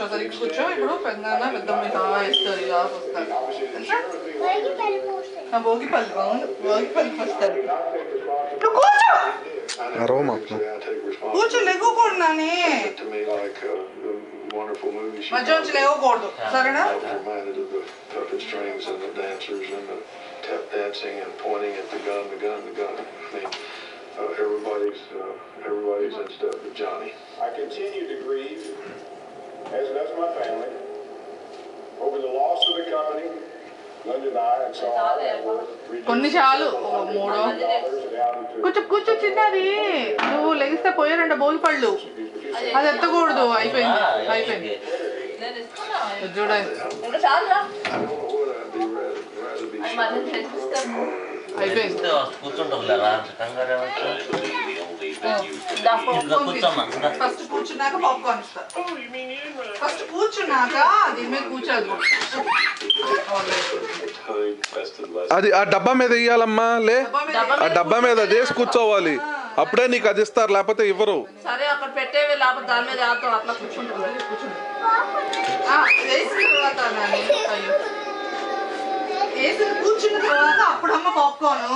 కూర్చో సరిగ్గా కూర్చో. ఇప్పుడు పెద్దనాన్న పెద్దమ్మ ఇస్తారు ఇలా వస్తారు. భోగిపల్లి భోగిపల్లికి వస్తారు. నువ్వు కూర్చో కూర్చో లేకూడదు నాని మధ్య నుంచి లేవకూడదు సరేనా. Everybody's instead of Johnny. I continue to grieve, as does my family, over the loss of the company. Linda and I and Saul కొన్ని చాలు మూడో కూర్చో కూర్చో చిన్నది. నువ్వు లెగిస్తే పోయారంట బౌల్ పళ్ళు. అది ఎత్తకూడదు. అయిపోయింది అయిపోయింది చూడండి అయిపోయింది. ఫస్ట్ కూర్చున్నాక పాప్కార్న్ ఇస్తా. ఫస్ట్ కూర్చున్నాక దీని మీద కూర్చోదు. అది ఆ డబ్బా మీద వేయాలమ్మా. లే ఆ డబ్బా మీద అది వేసి కూర్చోవాలి. అప్పుడే నీకు అది ఇస్తారు లేకపోతే ఇవ్వరు. సరే అక్కడ పెట్టేవి లేకపోతే దాని మీద అట్లా కూర్చుంటుంది. వేసిన తర్వాత వేసిన కూర్చున్న తర్వాత అప్పుడు అమ్మ పాప్కార్న్.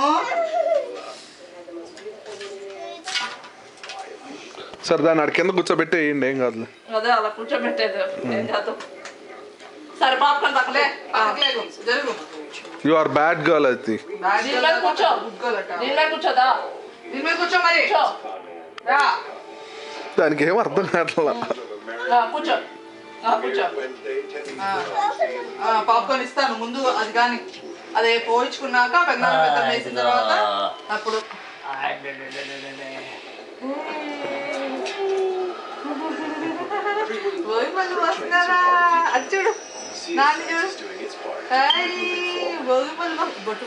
సరే దాన్ని అక్కడ కింద కూర్చోబెట్టి వేయండి. ఏం కాదు. అదే అలా కూర్చోబెట్టేది ఏం కాదు. సరే పాప్కార్న్ పక్కలే జరుగు. You are bad girl. అది కూర్చో దీని మీద కూర్చోదా. దీని మీద కూర్చో మరి. దానికి ఏం అర్థం కావట్లా. కూర్చో కూర్చో. పాప్కార్న్ ఇస్తాను ముందు. అది కానీ అదే పోయించుకున్నాక పెద్ద వేసిన తర్వాత అప్పుడు వస్తున్నారా. అది చూడు నాన్న చూడు. భోగిపల్లి బొట్టు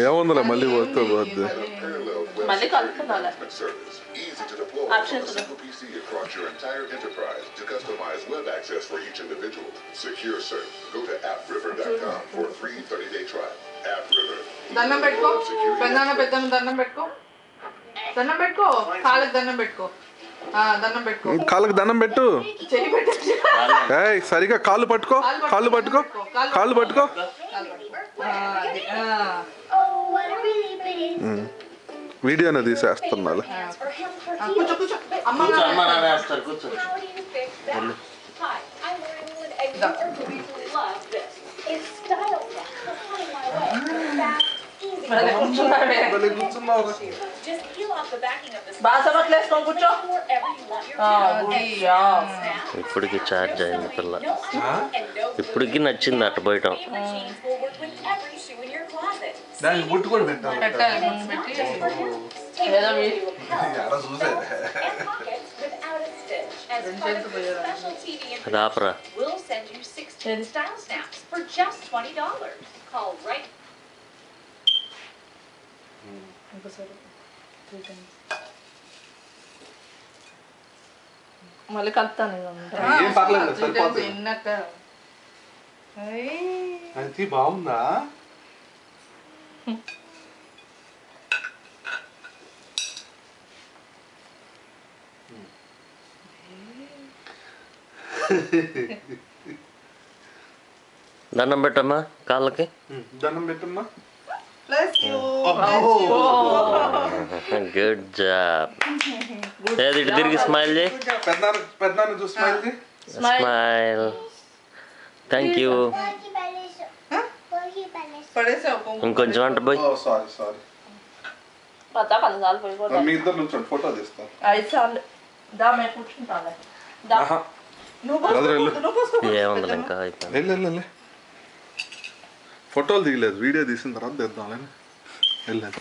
ఏముందిలే మళ్ళీ వస్తే పోద్ది. మళ్ళీ కలుపుకోవాలి. Easy to deploy on a single PC across your entire enterprise to customize web access for each individual. Secure search. Go to appriver.com for a free 30-day trial. AppRiver. దండం పెట్టుకో. పెద్దమ్మ దండం పెట్టుకో. దండం పెట్టుకో. కాళ్ళకి దండం పెట్టుకో. దండం పెట్టుకో. కాళ్ళకి దండం పెట్టు. చెయ్యి పెట్టు. సరిగా కాళ్ళు పట్టుకో. కాళ్ళు పట్టుకో. కాళ్ళు పట్టుకో. వీడియోనే తీసేస్తున్నా. కూర్చో కూర్చో. ఇప్పటికి ఛార్జ్ అయింది పిల్ల. ఇప్పటికి నచ్చింది అట్ట పోయటం. దానికి బుట్టు కూడా పెట్టాలి. రాపరా. మళ్ళీ కలుపుతాను. ఏం పర్లేదు సరిపోతుంది. అది బాగుందా. దండం పెట్టమ్మా కాళ్ళకి. దండం పెట్టమ్మా. Good job. ఏది ఇటు తిరిగి స్మైల్ చేయి. స్మైల్. Thank you. ఇంకొంచెం అంట పోయి. ఏముంది ఇంకా అయిపోయింది. ఫోటోలు తీయలేదు. వీడియో తీసిన తర్వాత తెద్దాం. వెళ్ళలేదు.